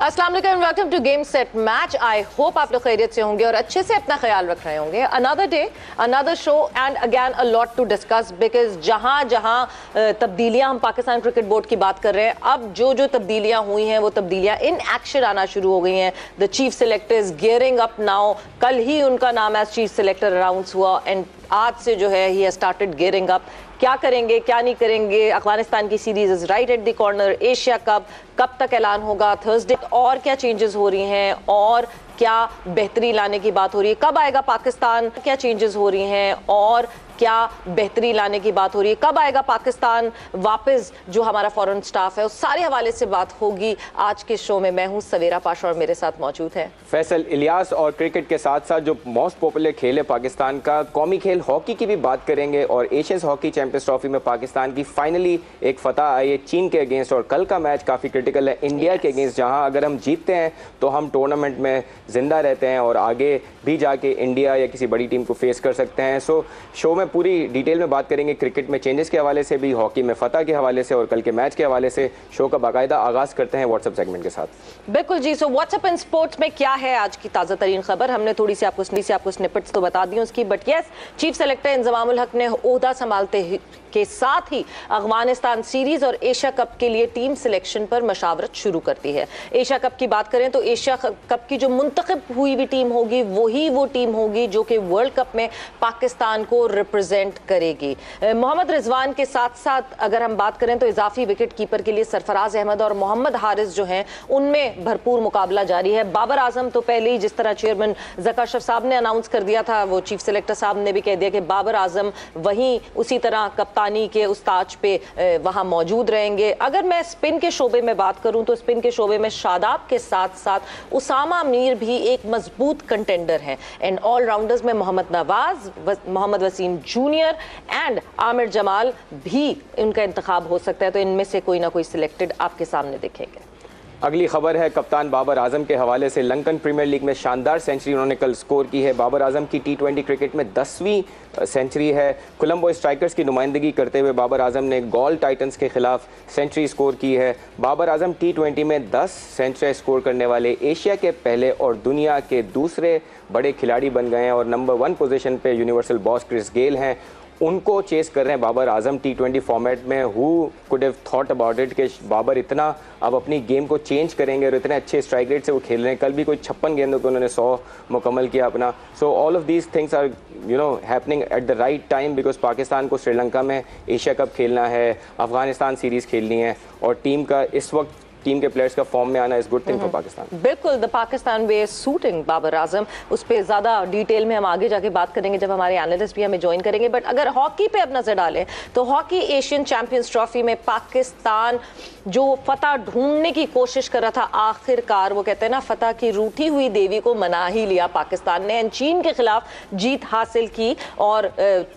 अस्सलाम वालेकुम, welcome to game set match. I hope आप लोग खैरियत से होंगे और अच्छे से अपना ख्याल रख रहे होंगे। Another day, another show and again a lot to discuss because जहां जहां तब्दीलियां हम पाकिस्तान क्रिकेट बोर्ड की बात कर रहे हैं, अब जो जो तब्दीलियां हुई हैं वो तब्दीलियां इन एक्शन आना शुरू हो गई हैं। The chief selector is gearing up now. कल ही उनका नाम एज चीफ सेलेक्टर अनाउंस हुआ एंड आज से जो है ही स्टार्टेड गियरिंग अप। क्या करेंगे क्या नहीं करेंगे, अफगानिस्तान की series is right at the corner. Asia cup कब तक ऐलान होगा, थर्सडे, और क्या चेंजेस हो रही हैं और क्या बेहतरी लाने की बात हो रही है, कब आएगा पाकिस्तान, क्या चेंजेस हो रही हैं और क्या बेहतरी लाने की बात हो रही है, कब आएगा पाकिस्तान वापस, जो हमारा फॉरेन स्टाफ है, उस सारे हवाले से बात होगी आज के शो में। मैं हूं सवेरा पाशा और मेरे साथ मौजूद है फैसल इलियास। और क्रिकेट के साथ साथ जो मोस्ट पॉपुलर खेल है पाकिस्तान का, कौमी खेल हॉकी की भी बात करेंगे। और एशियंस हॉकी चैंपियंस ट्रॉफी में पाकिस्तान की फाइनली एक फतह आई है चीन के अगेंस्ट। और कल का मैच काफ़ी क्रिटिकल है इंडिया के अगेंस्ट, जहां अगर हम जीतते हैं तो हम टूर्नामेंट में जिंदा रहते हैं और आगे भी जाके इंडिया या किसी बड़ी टीम को फेस कर सकते हैं। सो शो में पूरी डिटेल में बात करेंगे, क्रिकेट में चेंजेस के हवाले से भी, हॉकी में फतह के हवाले से और कल के मैच के हवाले से। शो का बाकायदा आगाज करते हैं व्हाट्सएप सेगमेंट के साथ। बिल्कुल जी। सो व्हाट्सएप इन स्पोर्ट्स में क्या है आज की ताज़ा तरीन खबर, हमने थोड़ी सी आपको स्निपेट्स तो बता दी उसकी, but yes, chief selector Inzamam-ul हक ने ओहदा संभालते के साथ ही अफगानिस्तान सीरीज और एशिया कप के लिए टीम सिलेक्शन पर मशावरत शुरू करती है। एशिया कप की बात करें तो एशिया कप की जो मुंतखब हुई हुई टीम होगी वही वो टीम होगी जो कि वर्ल्ड कप में पाकिस्तान को रिप्रेजेंट करेगी। मोहम्मद रिजवान के साथ साथ अगर हम बात करें तो इजाफी विकेट कीपर के लिए सरफराज अहमद और मोहम्मद हारिस जो हैं उनमें भरपूर मुकाबला जारी है। बाबर आजम तो पहले ही, जिस तरह चेयरमैन ज़का अशरफ साहब ने अनाउंस कर दिया था, वो चीफ सेलेक्टर साहब ने भी कह दिया कि बाबर आजम वहीं उसी तरह कप्तानी के उस ताज पे वहां मौजूद रहेंगे। अगर मैं स्पिन के शोबे में बात करूं तो स्पिन के शोबे में शादाब के साथ साथ उसामा मीर भी एक मजबूत कंटेंडर हैं। एंड ऑलराउंडर्स में मोहम्मद नवाज, मोहम्मद वसीम जूनियर एंड आमिर जमाल भी उनका इंतखाब हो सकता है। तो इनमें से कोई ना कोई सिलेक्टेड आपके सामने दिखेंगे। अगली खबर है कप्तान बाबर आजम के हवाले से। लंकन प्रीमियर लीग में शानदार सेंचुरी उन्होंने कल स्कोर की है। बाबर आजम की T20 क्रिकेट में 10वीं सेंचुरी है। कोलंबो स्ट्राइकर्स की नुमाइंदगी करते हुए बाबर आजम ने गोल टाइटंस के खिलाफ सेंचुरी स्कोर की है। बाबर आजम T20 में 10 सेंचुरी स्कोर करने वाले एशिया के पहले और दुनिया के दूसरे बड़े खिलाड़ी बन गए हैं। और नंबर 1 पोजीशन पे यूनिवर्सल बॉस क्रिस गेल हैं, उनको चेस कर रहे हैं बाबर आजम T20 फॉर्मेट में। Who could have thought about it कि बाबर इतना अब अपनी गेम को चेंज करेंगे और इतने अच्छे स्ट्राइक रेट से वो खेल रहे हैं। कल भी कोई 56 गेंदों को उन्होंने 100 मुकम्मल किया अपना। So all of these things are happening at the right time because Pakistan को श्रीलंका में एशिया कप खेलना है, अफगानिस्तान सीरीज़ खेलनी है और टीम का इस वक्त टीम के प्लेयर्स का फॉर्म में आना is good thing for Pakistan. बिल्कुल, the Pakistan way suiting Babar Azam, उस पर ज़्यादा डिटेल में हम आगे जाके बात करेंगे जब हमारे एनालिस्ट भी हमें ज्वाइन करेंगे। बट अगर हॉकी पे अब नजर डालें तो हॉकी एशियन चैंपियंस ट्रॉफी में पाकिस्तान जो फतह ढूंढने की कोशिश कर रहा था, आखिरकार वो कहते हैं ना, फतह की रूठी हुई देवी को मना ही लिया पाकिस्तान ने। चीन के खिलाफ जीत हासिल की और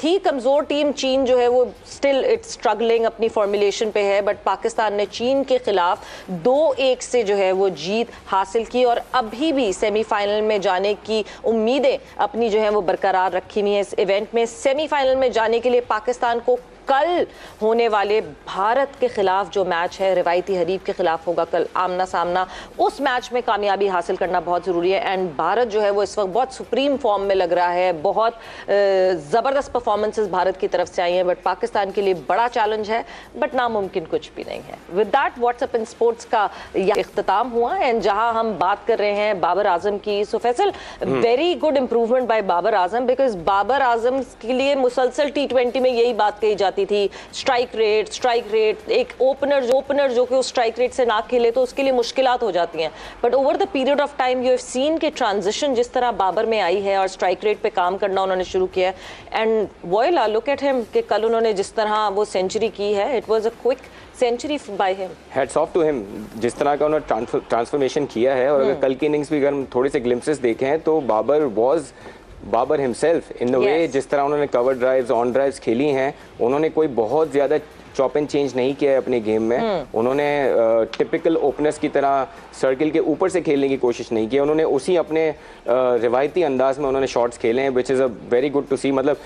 थी कमजोर टीम चीन जो है वो स्टिल इट्स स्ट्रगलिंग, अपनी फॉर्मुलेशन पे है, बट पाकिस्तान ने चीन के खिलाफ 2-1 से जो है वो जीत हासिल की और अभी भी सेमीफाइनल में जाने की उम्मीदें अपनी जो है वो बरकरार रखी हुई है। इस इवेंट में सेमीफाइनल में जाने के लिए पाकिस्तान को कल होने वाले भारत के खिलाफ जो मैच है, रिवायती हरीफ के खिलाफ होगा कल आमना सामना, उस मैच में कामयाबी हासिल करना बहुत ज़रूरी है। एंड भारत जो है वो इस वक्त बहुत सुप्रीम फॉर्म में लग रहा है, बहुत ज़बरदस्त परफॉर्मेंसेस भारत की तरफ से आई हैं, बट पाकिस्तान के लिए बड़ा चैलेंज है, बट नामुमकिन कुछ भी नहीं है। With that WhatsApp in sports का इख्तिताम हुआ एंड जहां हम बात कर रहे हैं बाबर आजम की। So Faisal, very good improvement by Babar Azam because Babar Azam के लिए मुसलसल T20 में यही बात कही जाती थी, स्ट्राइक रेट। एक ओपनर जो कि उस स्ट्राइक रेट से ना खेले तो उसके लिए मुश्किलात हो जाती हैं। But over the period of time you have seen के ट्रांजिशन जिस तरह बाबर में आई है और स्ट्राइक रेट पे काम करना उन्होंने शुरू किया है। And voila, look at him कि कल उन्होंने जिस तरह वो सेंचुरी की है, it was a quick century by him. Heads off to him, जिस तरह का उन्होंने ट्रांसफॉर्मेशन किया है। और अगर कल की इनिंग्स भी अगर हम थोड़े से ग्लिम्पसेस देखें हैं तो Babar himself in the way, जिस तरह उन्होंने कवर ड्राइव्स, ऑन ड्राइव्स खेली हैं, उन्होंने कोई बहुत ज़्यादा चॉप एंड चेंज नहीं किया है अपने गेम में। उन्होंने टिपिकल ओपनर्स की तरह सर्किल के ऊपर से खेलने की कोशिश नहीं की, उन्होंने उसी अपने रिवायती अंदाज में उन्होंने शॉट्स खेले हैं, which is a very good to see. मतलब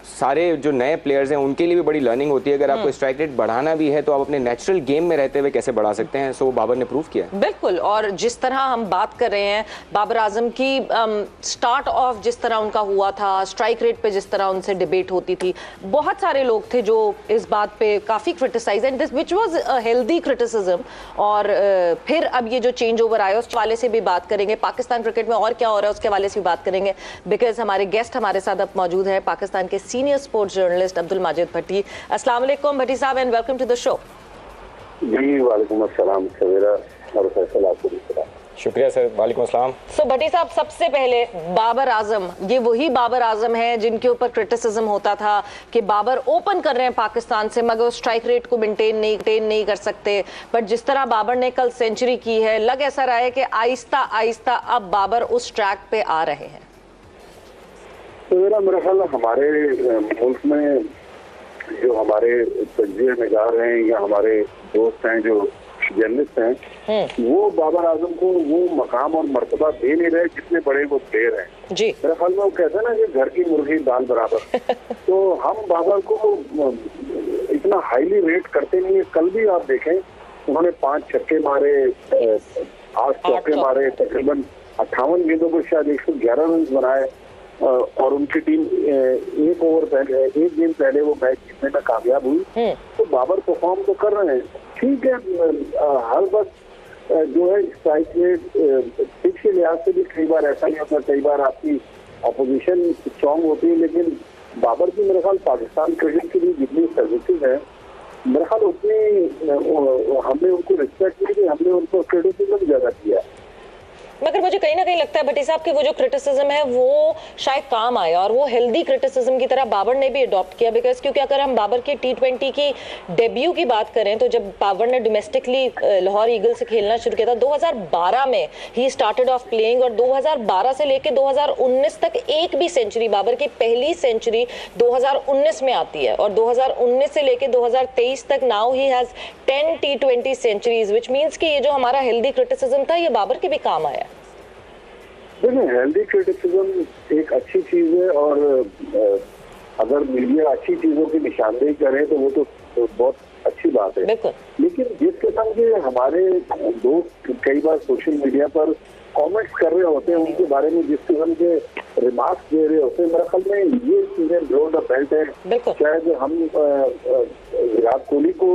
सारे जो नए प्लेयर्स हैं उनके लिए भी बड़ी लर्निंग होती है। अगर आपको स्ट्राइक रेट बढ़ाना भी है तो आप अपने नेचुरल गेम में रहते हुए कैसे बढ़ा सकते हैं, सो बाबर ने प्रूव किया। बिल्कुल, और जिस तरह हम बात कर रहे हैं बाबर आजम की, स्टार्ट ऑफ जिस तरह उनका हुआ था, स्ट्राइक रेट पे जिस तरह उनसे डिबेट होती थी, बहुत सारे लोग थे जो इस बात पे काफी criticize and this which was a healthy criticism. और फिर अब ये जो चेंज ओवर आया उस वाले से भी बात करेंगे, पाकिस्तान क्रिकेट में और क्या हो रहा है उसके वाले से भी बात करेंगे, बिकॉज हमारे गेस्ट हमारे साथ अब मौजूद है पाकिस्तान के senior sports journalist Abdul Majid Bhatti. अस्सलाम वालेकुम भट्टी साहब and welcome to the show. जी वालेकुम अस्सलाम सवेरा और फैसल, आपको भी सलाम। शुक्रिया सर, वालेकुम अस्सलाम। सो भट्टी साहब, सबसे पहले बाबर आजम, ये वही बाबर आजम है जिनके ऊपर क्रिटिसिज्म होता था कि बाबर ओपन कर रहे हैं पाकिस्तान से मगर स्ट्राइक रेट को मेंटेन नहीं कर सकते, बट जिस तरह बाबर ने कल सेंचुरी की है, लग ऐसा रहा है कि आहिस्ता आहिस्ता अब बाबर उस ट्रैक पे आ रहे हैं। तो मेरा ख्याल हमारे मुल्क में जो हमारे तजिया निगार हैं या हमारे दोस्त हैं जो जर्नलिस्ट हैं, वो बाबर आजम को वो मकाम और मर्तबा दे नहीं रहे जितने बड़े वो प्लेयर हैं जी। मेरे ख्याल में वो कहते हैं ना कि घर की मुर्गी दाल बराबर। तो हम बाबर को इतना हाईली रेट करते नहीं है। कल भी आप देखें उन्होंने 5 छक्के मारे, 8 चौके मारे, तकरीबन 58 गेंदों पर शायद 111 रन बनाए, और उनकी टीम एक गेंद पहले वो मैच जीतने में कामयाब हुई। तो बाबर परफॉर्म तो कर रहे हैं, ठीक है। हर वक्त जो है स्ट्राइक रेट पिच के लिहाज से भी कई बार ऐसा नहीं होता, कई बार आपकी अपोजिशन स्ट्रांग होती है, लेकिन बाबर की मेरे ख्याल पाकिस्तान क्रिकेट के लिए जितनी सर्विसेज है मेरे ख्याल उतनी हमने उनको रिस्पेक्ट की, हमने उनको क्रिटिसिज्म ज्यादा किया। मगर मुझे कहीं ना कहीं लगता है भट्टी साहब कि वो जो क्रिटिसिज्म है वो शायद काम आया, और वो हेल्दी क्रिटिसिज्म की तरह बाबर ने भी अडॉप्ट किया, बिकॉज क्योंकि अगर हम बाबर के T20 की डेब्यू की बात करें तो जब बाबर ने डोमेस्टिकली लाहौर ईगल से खेलना शुरू किया था 2012 में ही स्टार्टेड ऑफ प्लेइंग, और 2012 से लेकर 2019 तक एक भी सेंचुरी, बाबर की पहली सेंचुरी 2019 में आती है, और 2019 से लेकर 2023 तक now he has 10 T20 centuries, which means कि ये जो हमारा हेल्दी क्रिटिसिज्म था ये बाबर के भी काम आया। देखिए, हेल्दी क्रिटिसिज्म एक अच्छी चीज है, और अगर मीडिया अच्छी चीजों की निशानदेही करे तो वो तो बहुत अच्छी बात है। लेकिन जिस किस्म के हमारे दोस्त कई बार सोशल मीडिया पर कमेंट्स कर रहे होते हैं, उनके बारे में जिस किस्म के रिमार्क्स दे रहे होते हैं, मेरे ख्याल में ये चीजें ड्रॉ द बेल्ट है। शायद हम विराट कोहली को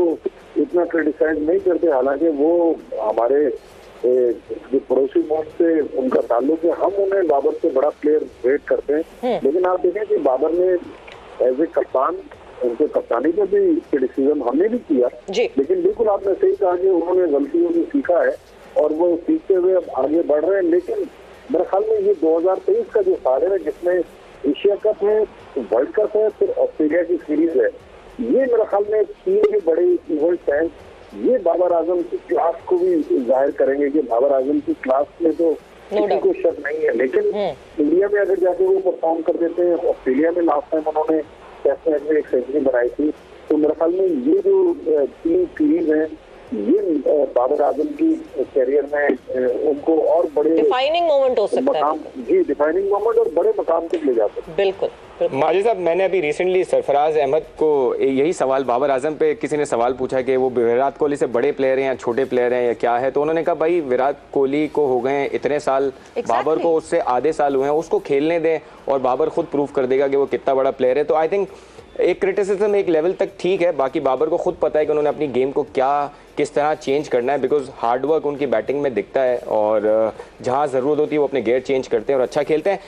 इतना क्रिटिसाइज नहीं करते, हालांकि वो हमारे जो पड़ोसी मुल्क से उनका ताल्लुक है, हम उन्हें बाबर से बड़ा प्लेयर रेट करते हैं। लेकिन आप देखें कि बाबर ने एज ए कप्तान, उनके कप्तानी पर भी क्रिटिसिज्म हमने भी किया, लेकिन बिल्कुल आपने सही कहा कि उन्होंने गलतियों से सीखा है और वो सीखते हुए अब आगे बढ़ रहे हैं। लेकिन मेरे ख्याल में ये 2023 का जो साल है जिसमें एशिया कप है, वर्ल्ड कप है, फिर ऑस्ट्रेलिया की सीरीज है, ये मेरे ख्याल में 3 बड़े इवेंट्स हैं। ये बाबर आजम की क्लास को भी जाहिर करेंगे कि बाबर आजम की क्लास में तो किसी को शक नहीं है। लेकिन इंडिया में अगर जाके वो परफॉर्म कर देते हैं, ऑस्ट्रेलिया में लास्ट टाइम उन्होंने टेस्ट मैच में एक सेंचुरी बनाई थी, तो मेरे ख्याल में ये जो 3 सीरीज है ये बाबर आजम की करियर में उनको और बड़े डिफाइनिंग मोमेंट हो सकता है। जी, डिफाइनिंग मोमेंट और बड़े मकाम तक ले जाते हैं। बिल्कुल। माजिद साहब, मैंने अभी रिसेंटली सरफराज अहमद को यही सवाल, बाबर आजम पे किसी ने सवाल पूछा कि वो विराट कोहली से बड़े प्लेयर हैं या छोटे प्लेयर हैं या क्या है, तो उन्होंने कहा भाई विराट कोहली को हो गए इतने साल, बाबर को उससे आधे साल हुए हैं, उसको खेलने दें और बाबर खुद प्रूव कर देगा कि वो कितना बड़ा प्लेयर है। तो आई थिंक एक क्रिटिसिज्म एक लेवल तक ठीक है, बाकी बाबर को खुद पता है कि उन्होंने अपनी गेम को किस तरह चेंज करना है, बिकॉज हार्डवर्क उनकी बैटिंग में दिखता है और जहां ज़रूरत होती है वो अपने गेयर चेंज करते हैं और अच्छा खेलते हैं।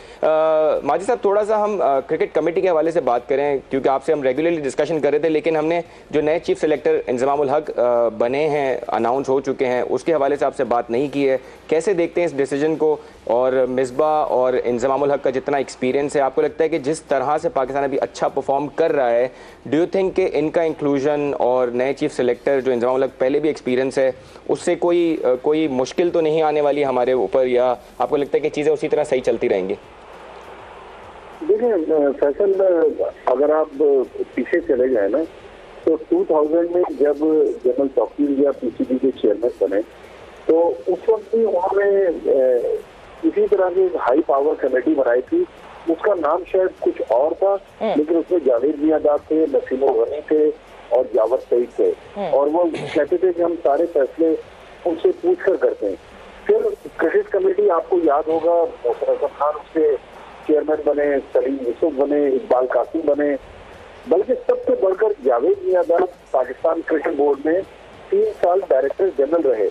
माजिद साहब, थोड़ा सा हम क्रिकेट कमेटी के हवाले से बात करें, क्योंकि आपसे हम रेगुलरली डिस्कशन कर रहे थे, लेकिन हमने जो नए चीफ सेलेक्टर इंजमाम उल हक बने हैं, अनाउंस हो चुके हैं, उसके हवाले से आपसे बात नहीं की है। कैसे देखते हैं इस डिसीजन को, और मिसबाह और इंजमाम उल हक का जितना एक्सपीरियंस है, आपको लगता है कि जिस तरह से पाकिस्तान अभी अच्छा परफॉर्म कर रहा है, डू यू थिंक कि इनका इंक्लूजन और नए चीफ सेलेक्टर जो इंजमाम उल हक पहले भी एक्सपीरियंस है, उससे कोई मुश्किल तो नहीं आने वाली हमारे ऊपर, या आपको लगता है कि चीज़ें उसी तरह सही चलती रहेंगी? देखिए फैसल, अगर आप पीछे चले जाए ना तो 2000 में जब जनरल तौकीर या पीसीबी के चेयरमैन बने तो उस वक्त भी उन्होंने इसी तरह की हाई पावर कमेटी बनाई थी। उसका नाम शायद कुछ और था, लेकिन उसमें जावेद मियाँदाद थे, नसीम गनी थे और जावर सईद थे, और वो कहते थे कि हम सारे फैसले उनसे पूछ कर करते हैं। फिर क्रिकेट कमेटी, आपको याद होगा, मोहसिन खान उसके चेयरमैन बने, सलीम यूसुफ बने, इकबाल कासिम बने, बल्कि सबसे बढ़कर जावेद मियाँदाद पाकिस्तान क्रिकेट बोर्ड में 3 साल डायरेक्टर जनरल रहे।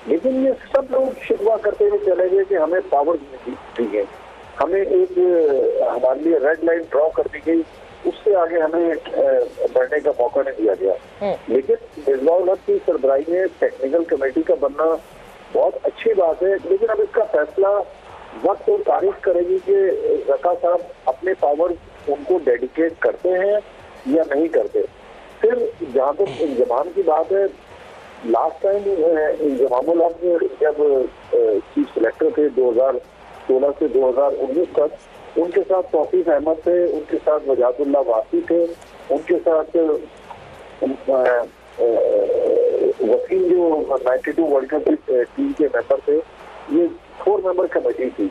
लेकिन ये सब लोग शिकवा करते हुए चले गए कि हमें पावर दी गई, हमें एक हमारे लिए रेड लाइन ड्रॉ कर दी गई, उससे आगे हमें बढ़ने का मौका नहीं दिया गया। लेकिन मिसबाह-उल हक की सरबराही में टेक्निकल कमेटी का बनना बहुत अच्छी बात है, लेकिन अब इसका फैसला वक्त और तारीख करेगी कि रका साहब अपने पावर उनको डेडिकेट करते हैं या नहीं करते। फिर जहाँ तक इंजमाम की बात है, लास्ट टाइम इंजमामुल हक जब चीफ सेलेक्टर थे 2016 से 2019 तक, उनके साथ तौफीक अहमद थे, उनके साथ वजातुल्लाह वासी थे, उनके साथ वसीम जो 92 वर्ल्ड कप टीम के मेंबर थे, ये 4 मेंबर कमेटी थी।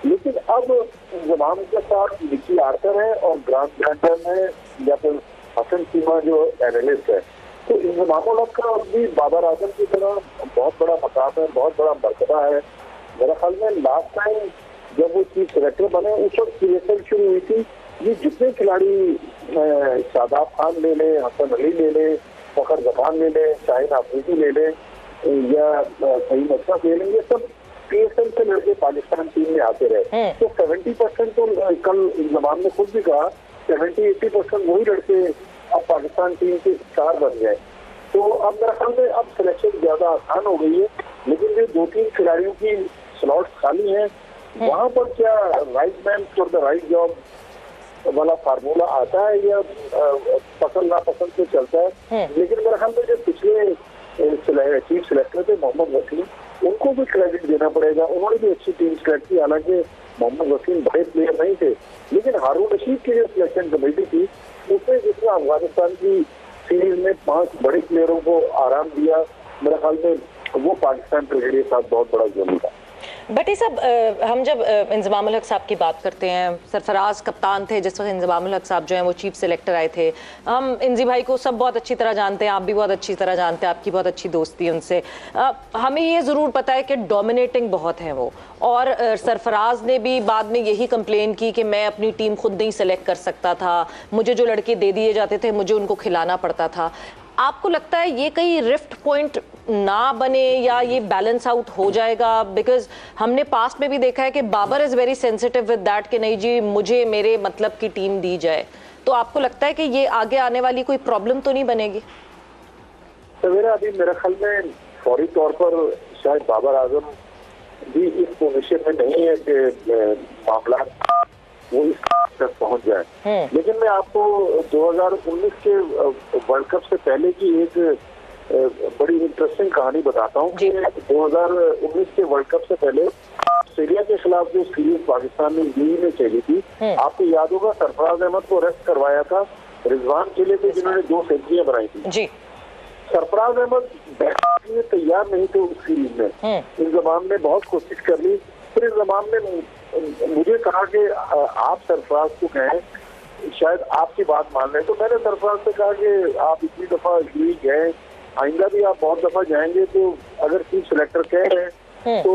लेकिन अब इंजमाम के साथ निकी आर्कर है और ग्रांट ब्रैंटन है या फिर हसन सीमा जो एनालिस्ट है। तो इंजमामुल हक का भी बाबर आजम की तरह बहुत बड़ा मकाम है, बहुत बड़ा मर्तबा है। मेरा ख्याल में लास्ट टाइम जब वो चीफ सेलेक्टर बने उस वक्त सीलेक्शन शुरू हुई थी, ये जितने खिलाड़ी शादाब खान ले लें, हसन अली ले लें, फखर जमान ले लें, शाहिद आफरीदी ले लें या सईद अशरफ ले लें, ये सब PSL से लड़के पाकिस्तान टीम में आते रहे। तो 70% तो कल इंजमाम ने खुद भी कहा 70-80% वही लड़के अब पाकिस्तान टीम के स्टार बन गए। तो अब मेरे ख्याल में अब सिलेक्शन ज्यादा आसान हो गई है, लेकिन जो 2-3 खिलाड़ियों की स्लॉट्स खाली हैं, वहाँ पर क्या right man for the right job वाला फार्मूला आता है या पसंद नापसंद से चलता है। लेकिन मेरे ख्याल में जो पिछले चीफ सेलेक्टर थे मोहम्मद वसीम, उनको भी क्रेडिट देना पड़ेगा, उन्होंने भी अच्छी टीम सेलेक्ट की। हालांकि मोहम्मद वसीम बड़े प्लेयर नहीं थे, लेकिन हारून रशीद की जो सिलेक्शन कमेटी थी उसने जिसमें अफगानिस्तान की सीरीज में 5 बड़े प्लेयरों को आराम दिया, मेरे ख्याल में वो पाकिस्तान क्रिकेट के साथ बहुत बड़ा जुर्म था। भट्टी साहब, हम जब इंजमामुल हक साहब की बात करते हैं, सरफराज कप्तान थे जिस वक्त इंजमामुल हक साहब जो हैं वो चीफ सेलेक्टर आए थे। हम इंजी भाई को सब बहुत अच्छी तरह जानते हैं, आप भी बहुत अच्छी तरह जानते हैं, आपकी बहुत अच्छी दोस्ती है उनसे। हमें ये ज़रूर पता है कि डोमिनेटिंग बहुत हैं वो, और सरफराज ने भी बाद में यही कंप्लेन की कि मैं अपनी टीम खुद नहीं सेलेक्ट कर सकता था, मुझे जो लड़के दे दिए जाते थे मुझे उनको खिलाना पड़ता था। आपको लगता है ये कहीं रिफ्ट पॉइंट ना बने या ये बैलेंस आउट हो जाएगा? बिकॉज हमने पास्ट में भी देखा है कि Babar is very sensitive with that कि नहीं जी मुझे मेरे मतलब की टीम दी जाए। तो आपको लगता है कि ये आगे आने वाली कोई प्रॉब्लम तो नहीं बनेगी? सवेरा, अभी मेरे ख्याल में फौरी तौर पर शायद बाबर आजम भी इस पोजीशन में नहीं है कि मामला वो इस तक पहुंच जाए। लेकिन मैं आपको 2019 के वर्ल्ड कप से पहले की एक बड़ी इंटरेस्टिंग कहानी बताता हूँ। 2019 के वर्ल्ड कप से पहले ऑस्ट्रेलिया के खिलाफ जो सीरीज पाकिस्तान ने यूएई में खेली थी, आपको याद होगा सरफराज अहमद को अरेस्ट करवाया था रिजवान किले पे, जिन्होंने 2 सेंचुरियां बनाई थी जी। सरफराज अहमद बैठने के लिए तैयार नहीं थे उस सीरीज में। इंजमाम ने बहुत कोशिश कर ली, फिर इंजमाम ने मुझे कहा कि आप सरफराज को कहें, शायद आपकी बात मान लें। तो मैंने सरफराज से कहा कि आप इतनी दफा यूएई गए, आइंदा भी आप बहुत दफा जाएंगे, तो अगर चीफ सेलेक्टर कह रहे हैं तो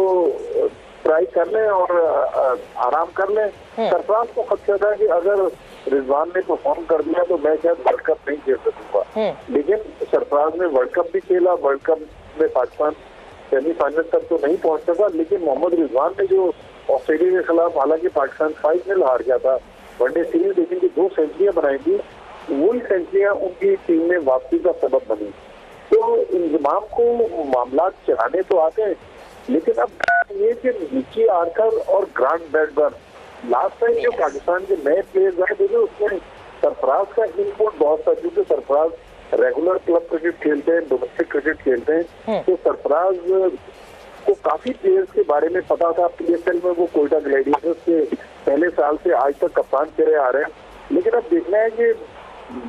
ट्राई कर लें और आराम कर लें। सरफराज को खदशा था कि अगर रिजवान ने परफॉर्म कर दिया तो मैं शायद वर्ल्ड कप नहीं खेल सकूंगा। लेकिन सरफराज ने वर्ल्ड कप भी खेला, वर्ल्ड कप में पाकिस्तान सेमीफाइनल तक तो नहीं पहुंच सका, लेकिन मोहम्मद रिजवान ने जो ऑस्ट्रेलिया के खिलाफ, हालांकि पाकिस्तान फाइनल हार गया था वनडे सीरीज, लेकिन जो 2 सेंचुरियां बनाई थी वही सेंचुरियां उनकी टीम में वापसी का सबब बनी। तो इंजमाम को मामला चलाने तो आते हैं, लेकिन अब ये कि निकी आर्कर और ग्रांट ब्रैडबर्न लास्ट टाइम जो पाकिस्तान के नए प्लेयर्स आए थे उसमें सरफराज का इनपुट बहुत था, क्योंकि सरफराज रेगुलर क्लब क्रिकेट खेलते हैं, डोमेस्टिक क्रिकेट खेलते हैं। तो सरफराज को काफी प्लेयर्स के बारे में पता था। PSL में वो कोयटा ग्लैडिएटर्स के पहले साल से आज तक कप्तान चले आ रहे हैं। लेकिन अब देखना है कि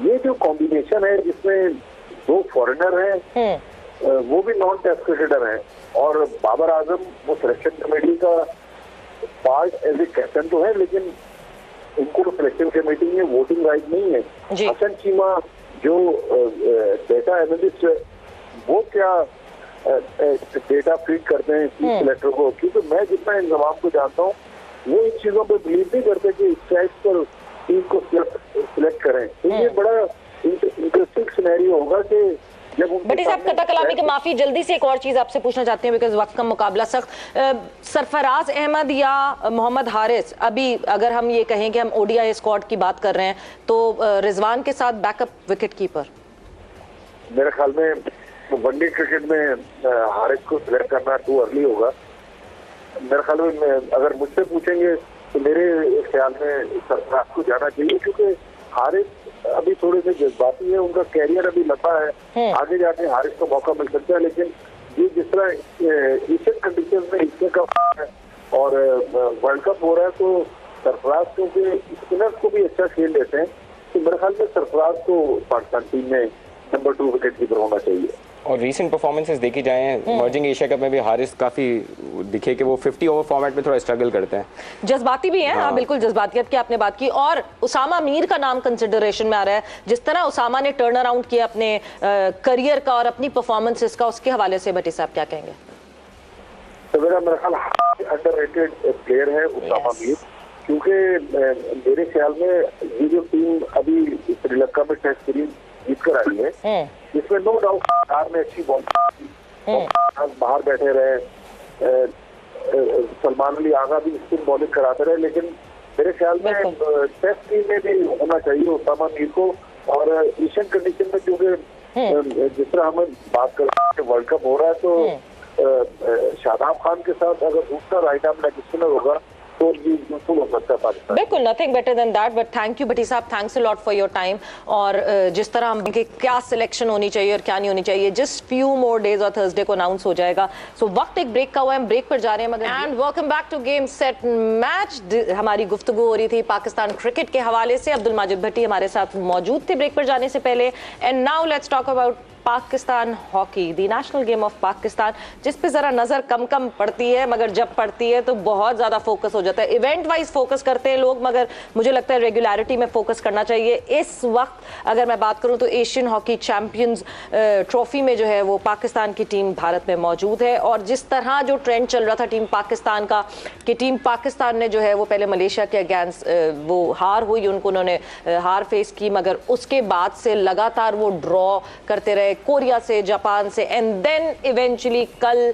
ये जो कॉम्बिनेशन है जिसमें दो फॉरेनर हैं, वो भी नॉन टेस्ट क्रिकेटर हैं, और बाबर आजम वो सिलेक्शन कमेटी का पार्ट एज ए कैप्टन तो है, लेकिन उनको सिलेक्शन कमेटी में वोटिंग राइट नहीं है। हसन चीमा जो डेटा एनालिस्ट है, वो क्या डेटा फीड करते हैं चीफ सिलेक्टर को, क्योंकि मैं जितना इंतजाम को जानता हूँ वो इन चीजों पर बिलीव नहीं करते कि स्ट्राइक पर टीम को सिलेक्ट करें। तो ये बड़ा इंटरेस्टिंग सिनेरियो होगा कि जब बट साहब कता कलामी की माफी, जल्दी से एक और चीज आपसे पूछना चाहती हूँ बिकॉज वक्त का मुकाबला सख्त। सरफराज अहमद या मोहम्मद हारिस, अभी अगर हम ये कहें कि हम ओडीआई स्क्वाड की बात कर रहे हैं तो रिजवान के साथ बैकअप विकेट कीपर, मेरे ख्याल में वनडे क्रिकेट में हारिस को सिलेक्ट करना टू अर्ली होगा। मेरे ख्याल में अगर मुझसे पूछेंगे तो मेरे ख्याल में सरफराज को जाना चाहिए, क्योंकि हारिस अभी थोड़े से जज्बाती है, उनका कैरियर अभी लंबा है, आगे जाके हारिस को मौका मिल सकता है। लेकिन ये जिस तरह एशियन कंडीशन में एशिया कप है और वर्ल्ड कप हो रहा है, तो सरफराज क्योंकि स्पिनर्स को भी अच्छा खेल लेते हैं, तो मेरे ख्याल में सरफराज को पाकिस्तान टीम में नंबर 2 विकेट कीपर होना चाहिए। और रीसेंट परफॉर्मेंसेस देखी जाएं, इमर्जिंग एशिया कप में भी हारिस काफी दिखे कि वो 50 ओवर फॉर्मेट में थोड़ा स्ट्रगल करते हैं, जज्बाती भी हैं। हाँ, बिल्कुल जज्बातियत की आपने बात की, और उसामा मीर का नाम कंसिडरेशन में आ रहा है। जिस तरह उसामा ने टर्न अराउंड किया अपने करियर का और अपनी परफॉर्मेंसेस का, उसके हवाले से भट्टी साहब क्या कहेंगे? तो मेरा ख्याल अंडररेटेड प्लेयर है उसामा मीर, क्योंकि मेरे ख्याल में ये जो टीम अभी श्रीलंका में टेस्ट सीरीज जीत कर आई है, इसमें नो डाउट कार में अच्छी बॉल बाहर बैठे रहे, सलमान अली आगा भी स्पिन बॉलिंग कराते रहे, लेकिन मेरे ख्याल में टेस्ट टीम में भी होना चाहिए उसामा मीर को। और एशियन कंडीशन में क्योंकि जिस तरह हमें बात कर रहे हैं वर्ल्ड कप हो रहा है, तो शादाब खान के साथ अगर दूसरा राइट आर्म लेग स्पिनर होगा तो यूजफुल हो सकता है पाकिस्तान। बिल्कुल, nothing better than that, but thank you Bhatti साहब, thanks a lot for your time. और जिस तरह हम कि क्या सिलेक्शन होनी चाहिए और क्या नहीं होनी चाहिए, जस्ट फ्यू मोर डेज और थर्सडे को अनाउंस हो जाएगा। सो वक्त एक ब्रेक का हुआ है, हम ब्रेक पर जा रहे हैं मगर। And welcome back to game set match. हमारी गुफ्तगू हो रही थी पाकिस्तान क्रिकेट के हवाले से। अब्दुल माजिद भट्टी हमारे साथ मौजूद थे ब्रेक पर जाने से पहले। And now let's talk about Pakistan hockey, the national game of Pakistan, जिस पे ज़रा नज़र कम पड़ती है, मगर जब पड़ती है तो बहुत ज़्यादा फोकस हो जाता है। इवेंट वाइज फोकस करते हैं लोग, मगर मुझे लगता है रेगुलरिटी में फोकस करना चाहिए। इस वक्त अगर मैं बात करूं तो एशियन हॉकी चैंपियंस ट्रॉफी में जो है वो पाकिस्तान की टीम भारत में मौजूद है, और जिस तरह जो ट्रेंड चल रहा था टीम पाकिस्तान का कि टीम पाकिस्तान ने जो है वो पहले मलेशिया के अगेंस्ट वो हार हुई, उन्होंने हार फेस की, मगर उसके बाद से लगातार वो ड्रॉ करते रहे कोरिया से, जापान से, एंड देन इवेंचुअली कल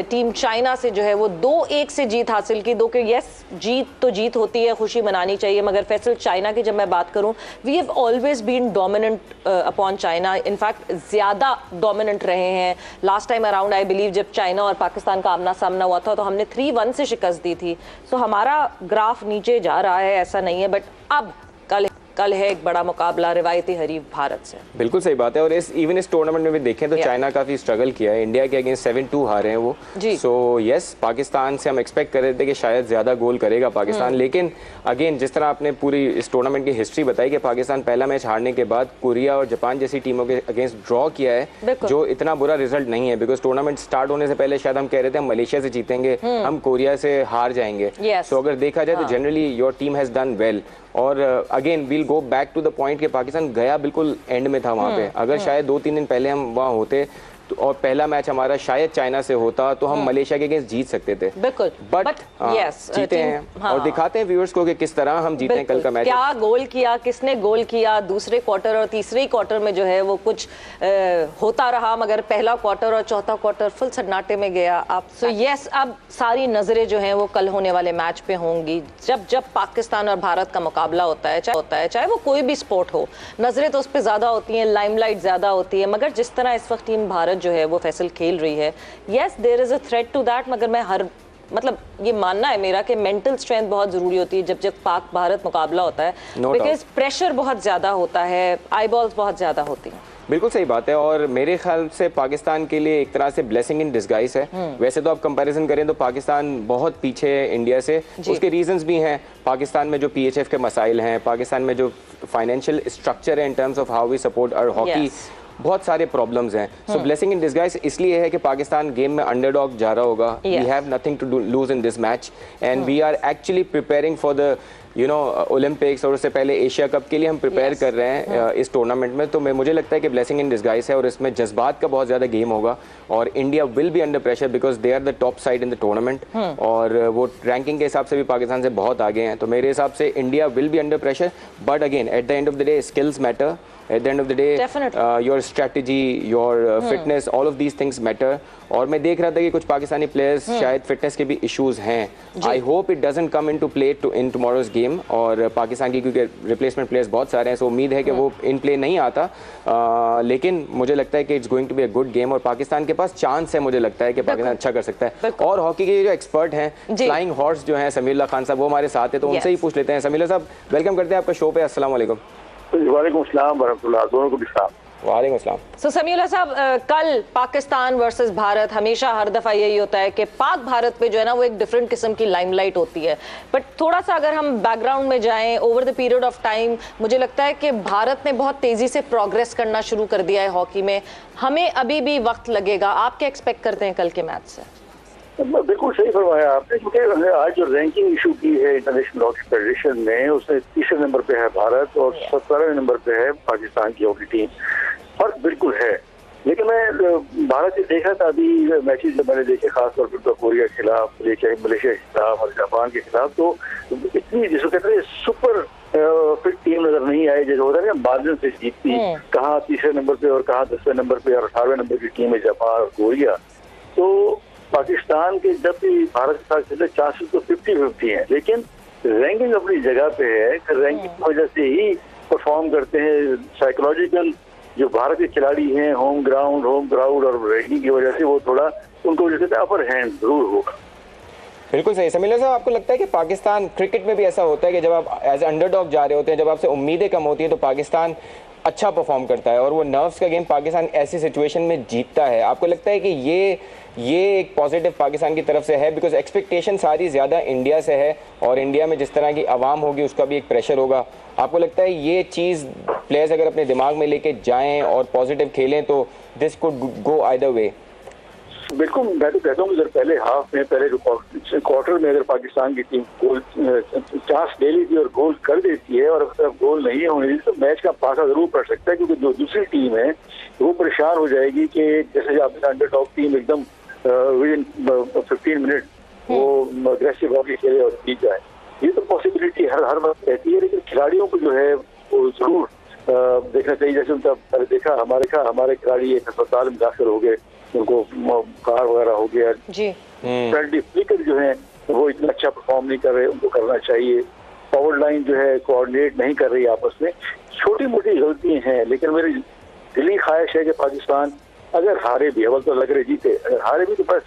टीम चाइना से जो है वो 2-1 से जीत हासिल की। दो कि यस, जीत तो जीत होती है, खुशी मनानी चाहिए, मगर फैसल चाइना की जब मैं बात करूं, we have always been dominant upon China, in fact ज़्यादा डोमिनेंट रहे हैं। Last time around I believe जब चाइना और पाकिस्तान का आमना सामना हुआ था तो हमने 3-1 से शिकस्त दी थी। सो हमारा ग्राफ नीचे जा रहा है, ऐसा नहीं है, बट अब कल है एक बड़ा मुकाबला रिवायती हरीफ भारत से। बिल्कुल सही बात है। और इस टूर्नामेंट में भी देखें तो चाइना काफी स्ट्रगल किया है, इंडिया के अगेंस्ट 7-2 हारे हैं वो। सो यस, पाकिस्तान से हम एक्सपेक्ट कर रहे थे कि शायद ज्यादा गोल करेगा पाकिस्तान, लेकिन अगेन जिस तरह आपने पूरी इस टूर्नामेंट की हिस्ट्री बताई कि पाकिस्तान पहला मैच हारने के बाद कोरिया और जापान जैसी टीमों के अगेंस्ट ड्रॉ किया है, जो इतना बुरा रिजल्ट नहीं है, बिकॉज टूर्नामेंट स्टार्ट होने से पहले शायद हम कह रहे थे हम मलेशिया से जीतेंगे, हम कोरिया से हार जाएंगे। सो अगर देखा जाए तो generally your team has done well. और again we'll go back to the point कि पाकिस्तान गया बिल्कुल एंड में था वहाँ पे। अगर शायद 2-3 दिन पहले हम वहाँ होते तो और पहला मैच हमारा शायद चाइना से होता तो हम मलेशिया के अगेंस्ट जीत सकते थे। बिल्कुल, बट यस जीते हैं और दिखाते हैं व्यूअर्स को कि किस तरह हम जीते हैं कल का मैच। क्या गोल किया, किसने गोल किया, दूसरे क्वार्टर और तीसरे क्वार्टर में जो है वो कुछ होता रहा, मगर पहला क्वार्टर और चौथा क्वार्टर फुल सन्नाटे में गया। आप सो यस, अब सारी नजरें जो हैं वो कल होने वाले मैच पे होंगी। जब पाकिस्तान और भारत का मुकाबला होता है चाहे वो कोई भी स्पोर्ट हो, नजरें तो उस पर ज्यादा होती हैं, लाइमलाइट ज्यादा होती है, मगर जिस तरह इस वक्त टीम भारत जो है वो फैसल खेल रही है, yes there is a threat to that, मगर मैं मतलब ये मानना है मेरा कि मेंटल स्ट्रेंथ बहुत जरूरी होती है जब पाक भारत मुकाबला होता है, बिकॉज प्रेशर बहुत ज्यादा होता है, आई बॉल्स बहुत ज्यादा होती हैं। बिल्कुल सही बात है और मेरे ख्याल से पाकिस्तान के लिए एक तरह से ब्लेसिंग इन डिस्गाइज है। वैसे तो आप कंपैरिजन करें तो पाकिस्तान बहुत पीछे है इंडिया से, उसके रीजंस भी हैं। पाकिस्तान में जो PHF के मसाइल हैं, पाकिस्तान में जो फाइनेंशियल स्ट्रक्चर है in terms of how we support our hockey, बहुत सारे प्रॉब्लम्स हैं। सो ब्लेसिंग इन डिस्गाइज इसलिए है कि पाकिस्तान गेम में अंडरडॉग जा रहा होगा। We have nothing to lose in this match and we are actually preparing for the Olympics और उससे पहले एशिया कप के लिए हम प्रिपेयर कर रहे हैं इस टूर्नामेंट में। तो मुझे लगता है कि ब्लेसिंग इन डिस्गाइज है और इसमें जज्बात का बहुत ज़्यादा गेम होगा और India will be under pressure because they are the top side in the tournament और वो रैंकिंग के हिसाब से भी पाकिस्तान से बहुत आगे हैं। तो मेरे हिसाब से India will be under pressure, but again at the end of the day skills matter. At the end of the day, your strategy, your fitness, all of these things matter. और मैं देख रहा था कि कुछ पाकिस्तानी प्लेयर्स शायद fitness के भी इश्यूज हैं. I hope it doesn't come into play in tomorrow's game. और पाकिस्तान की क्योंकि रिप्लेसमेंट प्लेयर्स बहुत सारे हैं, सो उम्मीद है कि वो इन प्ले नहीं आता. लेकिन मुझे लगता है कि it's going to be a good game और पाकिस्तान के पास चांस है, मुझे लगता है कि पाकिस्तान अच्छा कर सकता है. और हॉकी के जो एक्सपर्ट हैं, फ्लाइंग हॉर्स जो हैं समीउल्लाह खान साहब, वो हमारे साथ है, तो उनसे ही पूछ लेते हैं. समीउल्लाह साहब, वेलकम करते हैं आपका शो पे. अस्सलाम वालेकुम. वालेकुम अस्सलाम वरहमतुल्लाह. दोनों को भी सलाम. वालेकुम अस्सलाम. सो समीउल्लाह साहब, कल पाकिस्तान वर्सेस भारत, हमेशा हर दफ़ा यही होता है कि पाक भारत पे जो है ना वो एक डिफरेंट किस्म की लाइमलाइट होती है. बट थोड़ा सा अगर हम बैकग्राउंड में जाएं, over the period of time मुझे लगता है कि भारत ने बहुत तेज़ी से प्रोग्रेस करना शुरू कर दिया है हॉकी में. हमें अभी भी वक्त लगेगा. आप क्या एक्सपेक्ट करते हैं कल के मैच से? बिल्कुल सही फरमाया आपने, क्योंकि आज जो रैंकिंग इशू की है इंटरनेशनल हॉकी फेडरेशन में, उसमें तीसरे नंबर पे है भारत और 17वें नंबर पे है पाकिस्तान की हॉकी टीम. फर्क बिल्कुल है. लेकिन मैं भारत से देखा था अभी मैचेस जब मैंने देखे, खासतौर पर तो कोरिया के खिलाफ, मलेशिया के खिलाफ और जापान के खिलाफ, तो इतनी जिसको कहते हैं सुपर फिट टीम नजर नहीं आई. जैसे होता है ना मार्जिन से जीतती, कहाँ तीसरे नंबर पे और कहाँ 10वें नंबर पे और 18वें नंबर की टीम है जापान और कोरिया. तो पाकिस्तान के जब भी भारत के साथ चले चांसेस तो 50-50 हैं, लेकिन रैंकिंग अपनी जगह पे है. रैंकिंग की वजह से ही परफॉर्म करते हैं. साइकोलॉजिकल जो भारत के खिलाड़ी हैं, होम ग्राउंड और रैंकिंग की वजह से वो थोड़ा उनको जो कहते हैं अपर हैंड जरूर होगा. बिल्कुल सही. समीउल्लाह साहब, आपको लगता है कि पाकिस्तान क्रिकेट में भी ऐसा होता है कि जब आप एज अंडरडॉग जा रहे होते हैं, जब आपसे उम्मीदें कम होती हैं, तो पाकिस्तान अच्छा परफॉर्म करता है और वो नर्व्स का गेम पाकिस्तान ऐसी सिचुएशन में जीतता है? आपको लगता है कि ये एक पॉजिटिव पाकिस्तान की तरफ से है? बिकॉज एक्सपेक्टेशन सारी ज़्यादा इंडिया से है और इंडिया में जिस तरह की आवाम होगी उसका भी एक प्रेशर होगा. आपको लगता है ये चीज़ प्लेयर्स अगर अपने दिमाग में लेके जाएं और पॉजिटिव खेलें तो this could go either way? बिल्कुल. मैं तो कहता हूँ, पहले हाफ में, पहले क्वार्टर में अगर पाकिस्तान की टीम गोल चांस ले लेती है और गोल कर देती है, और अगर गोल नहीं होने देती तो मैच का पासा जरूर पड़ सकता है, क्योंकि जो दूसरी टीम है वो परेशान हो जाएगी कि जैसे आपने अंडरडॉग टीम एकदम विद इन 15 मिनट वो अग्रेसिव हॉकी खेले और जीत जाए. ये तो पॉसिबिलिटी हर वक्त रहती है, लेकिन खिलाड़ियों को जो है वो जरूर देखना चाहिए. जैसे उनका देखा हमारे खिलाड़ी एक अस्पताल में दाखिल हो गए, उनको बुखार वगैरह हो गया जी. फ्रेंडली फ्लिकर जो है वो इतना अच्छा परफॉर्म नहीं कर रहे, उनको करना चाहिए. फॉरवर्ड लाइन जो है कोऑर्डिनेट नहीं कर रही आपस में. छोटी मोटी गलतियां हैं, लेकिन मेरी दिली ख्वाहिश है कि पाकिस्तान अगर हारे भी, अव्वल तो लग रहे जीते, अगर हारे भी तो बस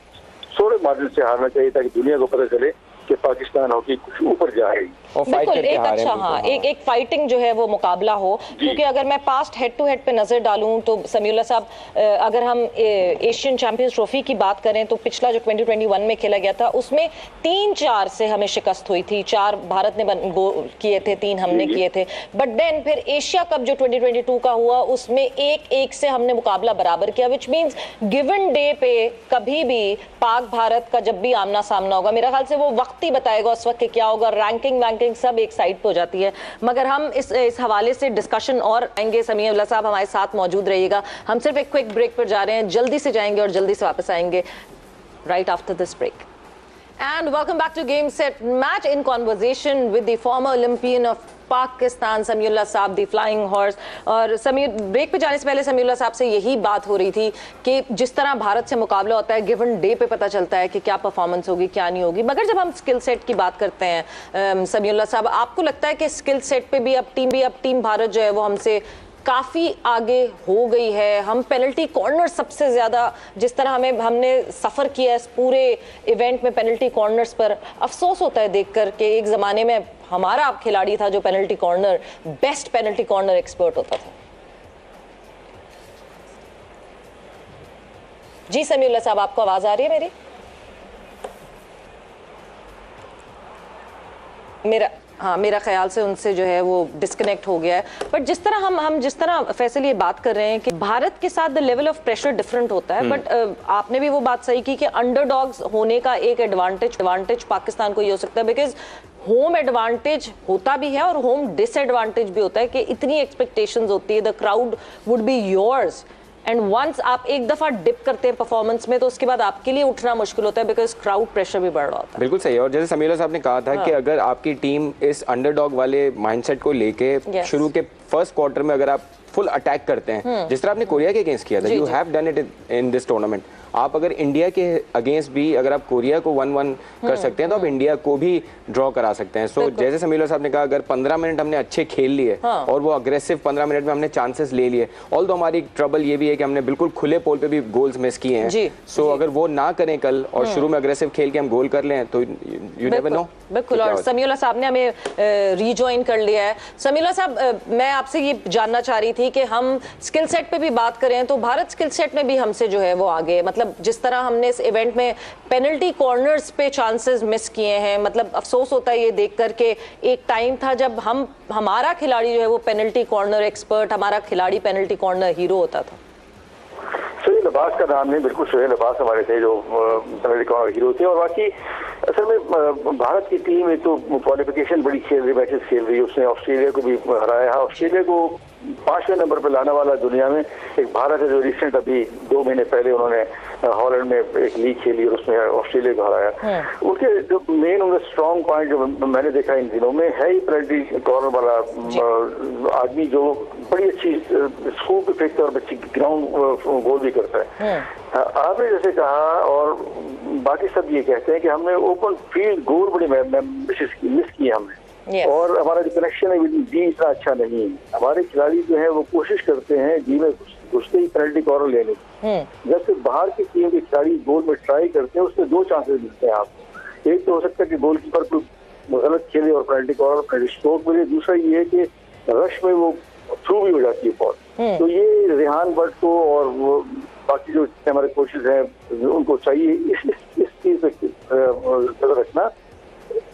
थोड़े मार्जिन से हारना चाहिए ताकि दुनिया को पता चले कि पाकिस्तान हॉकी कुछ ऊपर जाएगी. बिल्कुल एक अच्छा एक फाइटिंग जो है वो मुकाबला हो. क्योंकि अगर मैं पास्ट हेड टू हेड पे नजर डालूं तो समीउल्लाह साहब, अगर हम एशियन चैंपियंस ट्रॉफी की बात करें तो पिछला जो 2021 में खेला गया था उसमें 3-4 से हमें शिकस्त हुई थी. 4 भारत ने गोल किए थे, 3 हमने किए थे. बट देन फिर एशिया कप जो 2022 का हुआ उसमें 1-1 से हमने मुकाबला बराबर किया, विच मीन्स गिवन डे पे कभी भी पाक भारत का जब भी आमना सामना होगा, मेरा ख्याल से वो वक्त ही बताएगा उस वक्त क्या होगा. रैंकिंग सब एक साइड पे हो जाती है. मगर हम इस हवाले से डिस्कशन और आएंगे. समीउल्लाह साहब हमारे साथ मौजूद रहिएगा. हम सिर्फ एक क्विक ब्रेक पर जा रहे हैं, जल्दी से जाएंगे और जल्दी से वापस आएंगे right after this break. And welcome back to Game Set Match, in conversation with the former Olympian of Pakistan Samiullah साहब, दी फ्लाइंग हॉर्स. और ब्रेक पे जाने से पहले समीउल्लाह साहब से यही बात हो रही थी कि जिस तरह भारत से मुकाबला होता है गिवन डे पे पता चलता है कि क्या परफॉर्मेंस होगी क्या नहीं होगी. मगर जब हम स्किल सेट की बात करते हैं समीउल्लाह साहब, आपको लगता है कि स्किल सेट पे भी अब टीम भारत जो है वो हमसे काफ़ी आगे हो गई है? हम पेनल्टी कॉर्नर सबसे ज़्यादा, जिस तरह हमने सफ़र किया इस पूरे इवेंट में पेनल्टी कॉर्नर्स पर, अफसोस होता है देखकर कि एक ज़माने में हमारा खिलाड़ी था जो penalty corner best penalty corner expert होता था. जी समीउल्लाह साहब, आपको आवाज आ रही है मेरी? मेरा ख्याल से उनसे जो है वो डिस्कनेक्ट हो गया है। बट जिस तरह हम जिस तरह फैसल ये बात कर रहे हैं कि भारत के साथ the level of pressure different होता है, बट आपने भी वो बात सही की कि अंडरडॉग्स होने का एक एडवांटेज पाकिस्तान को ये हो सकता है, बिकॉज होम एडवांटेज होता भी है और होम डिसएडवांटेज भी होता है कि इतनी एक्सपेक्टेशंस होती है, the crowd would be yours, and once आप एक दफा डिप करते हैं परफॉर्मेंस में तो उसके बाद आपके लिए उठना मुश्किल होता है, बिकॉज क्राउड प्रेशर भी बढ़ रहा होता है। बिल्कुल सही है। और जैसे समीउल्लाह साहब ने कहा था कि अगर आपकी टीम इस अंडरडॉग वाले माइंडसेट को लेके शुरू के फर्स्ट क्वार्टर में अगर आप फुल अटैक करते हैं, जिस तरह आपने कोरिया के अगेंस्ट किया था, you have done it in this tournament. आप अगर इंडिया के अगेंस्ट भी अगर आप कोरिया को 1-1 कर सकते हैं तो आप इंडिया को भी ड्रॉ करा सकते हैं। सो जैसे समीउल्लाह साहब ने कहा, अगर 15 मिनट हमने अच्छे खेल लिए और वो अग्रेसिव 15 मिनट में हमने चांसेस ले लिए, ऑल्दो हमारी ट्रबल ये भी है कि हमने बिल्कुल खुले पोल पे भी गोल्स मिस किए हैं। सो अगर वो ना करें कल और शुरू में अग्रेसिव खेल के हम गोल कर लें तो यू नेवर नो। बिल्कुल। और समीउल्लाह साहब ने हमें रीजॉइन कर लिया है। समीउल्लाह साहब, मैं आपसे ये जानना चाह रही थी कि हम स्किल सेट पे भी बात करें तो भारत स्किल सेट में भी हमसे जो है वो आगे, मतलब जिस तरह हमने इस इवेंट में पेनल्टी कॉर्नर्स पे चांसेस मिस किए हैं, मतलब अफसोस होता है ये देखकर के एक टाइम था जब हमारा खिलाड़ी जो है वो पेनल्टी कॉर्नर एक्सपर्ट, हमारा खिलाड़ी पेनल्टी कॉर्नर हीरो होता था। सुहेल अब्बास का नाम नहीं, बिल्कुल सुहेल अब्बास हमारे थे जो पेनल्टी कॉर्नर हीरो थे। और बाकी असल में भारत की टीम एक तो क्वालिफिकेशन बड़ी खेल रही, मैचेस खेल रही है, उसने ऑस्ट्रेलिया को भी हराया है। ऑस्ट्रेलिया को 5वें नंबर पर लाने वाला दुनिया में एक भारत है जो रिसेंट अभी 2 महीने पहले उन्होंने हॉलैंड में एक लीग खेली और उसमें ऑस्ट्रेलिया को हराया। उनके जो मेन उनका स्ट्रॉन्ग पॉइंट जो मैंने देखा इन दिनों में है ही पेनल्टी कॉर्नर वाला आदमी जो बड़ी अच्छी स्कूप भी फेंकता है और अच्छी ग्राउंड गोल भी करता है। आपने जैसे कहा और बाकी सब ये कहते हैं कि हमने ओपन फील्ड गोल बड़ी मिस की हमने, और हमारा जो कनेक्शन है जी इतना अच्छा नहीं है। हमारे खिलाड़ी जो है वो कोशिश करते हैं जी में घुसते ही पेनल्टी कॉर्नर लेने की। जब से बाहर की टीम के खिलाड़ी गोल में ट्राई करते हैं उसमें 2 चांसेस मिलते हैं आपको। एक तो हो सकता है कि गोलकीपर को गलत खेले और पेनल्टी कॉर्नर स्ट्रोक मिले, दूसरा ये है कि रश में वो थ्रू भी हो जाती है बॉल। तो ये रेहान भट्ट को और वो बाकी जो हमारे कोचेज हैं उनको चाहिए इस चीज पे नजर रखना।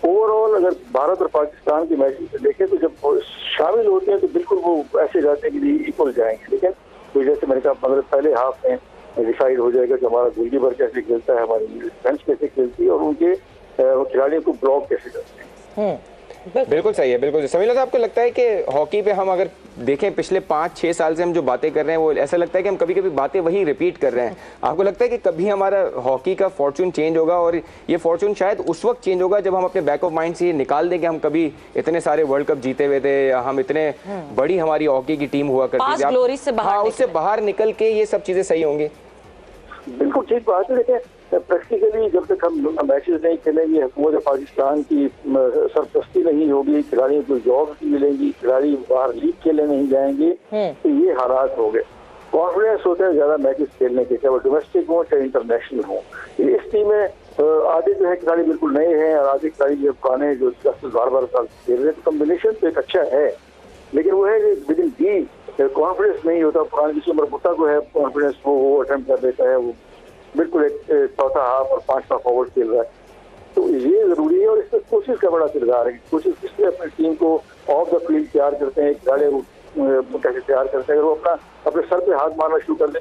ओवरऑल अगर भारत और पाकिस्तान के मैच देखें तो जब शामिल होते हैं तो बिल्कुल वो ऐसे जाते हैं कि इक्वल जाएंगे, लेकिन तो जैसे मैंने कहा मतलब पहले हाफ में डिसाइड हो जाएगा कि हमारा गोलकीपर कैसे खेलता है, हमारी डिफेंस कैसे खेलती है और उनके खिलाड़ियों को ब्लॉक कैसे करते हैं। बिल्कुल सही है, बिल्कुल। समीउल्लाह साहब, आपको लगता है कि हॉकी पे हम अगर देखें पिछले 5-6 साल से हम जो बातें कर रहे हैं वो ऐसा लगता है कि हम कभी कभी बातें वही रिपीट कर रहे हैं। आपको लगता है कि कभी हमारा हॉकी का फॉर्चून चेंज होगा और ये फॉर्चून शायद उस वक्त चेंज होगा जब हम अपने बैक ऑफ माइंड से ये निकाल दें कि हम कभी इतने सारे वर्ल्ड कप जीते हुए थे या हम इतने बड़ी हमारी हॉकी की टीम हुआ करती थी, उससे बाहर निकल के ये सब चीजें सही होंगी? बिल्कुल ठीक बात है। देखिए प्रैक्टिकली जब तक हम मैचेस नहीं खेलेंगे, हुकूमत पाकिस्तान की सरपरस्ती नहीं होगी, खिलाड़ियों को जॉब नहीं मिलेंगी, खिलाड़ी बाहर लीग खेलने नहीं जाएंगे, तो ये हालात हो गए। कॉन्फिडेंस होता है ज्यादा मैचेस खेलने के, चाहे वो डोमेस्टिक हो चाहे इंटरनेशनल हो। इस टीम में आधे जो है खिलाड़ी बिल्कुल नए हैं और आधे खिलाड़ी जो पुराने जो 10-12 साल खेल रहे हैं, तो कम्बिनेशन तो एक अच्छा है, लेकिन वो है कि विद इन डी कॉन्फिडेंस नहीं होता। पुराने जिस उम्र बुट्टा को है कॉन्फिडेंस, वो अटेम्प्ट कर देता है, वो बिल्कुल एक चौथा हाफ और 5वां फॉरवर्ड खेल रहा है। तो ये जरूरी है और इसमें कोशिश का बड़ा किरदार है। कोशिश किसलिए अपनी टीम को ऑफ द फील्ड तैयार करते हैं, खिलाड़ी कैसे तैयार करते हैं। अगर वो अपने सर पे हाथ मारना शुरू कर दें,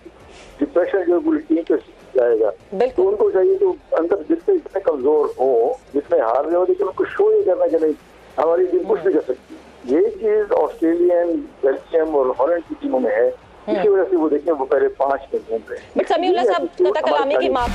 डिप्रेशन जो पूरी टीम पे जाएगा। तो उनको चाहिए तो अंदर जितने कमजोर हो, जितने हार रहे हो, लेकिन उनको शो ये करना कि नहीं हमारी टीम कुछ नहीं कर सकती। ये चीज ऑस्ट्रेलियन, बेल्जियम और हॉलैंड की टीमों में है। इसी वजह से वो देखें वो पहले 5 में घूम रहे हैं। समीउल्लाह साहब, कलामी की माफ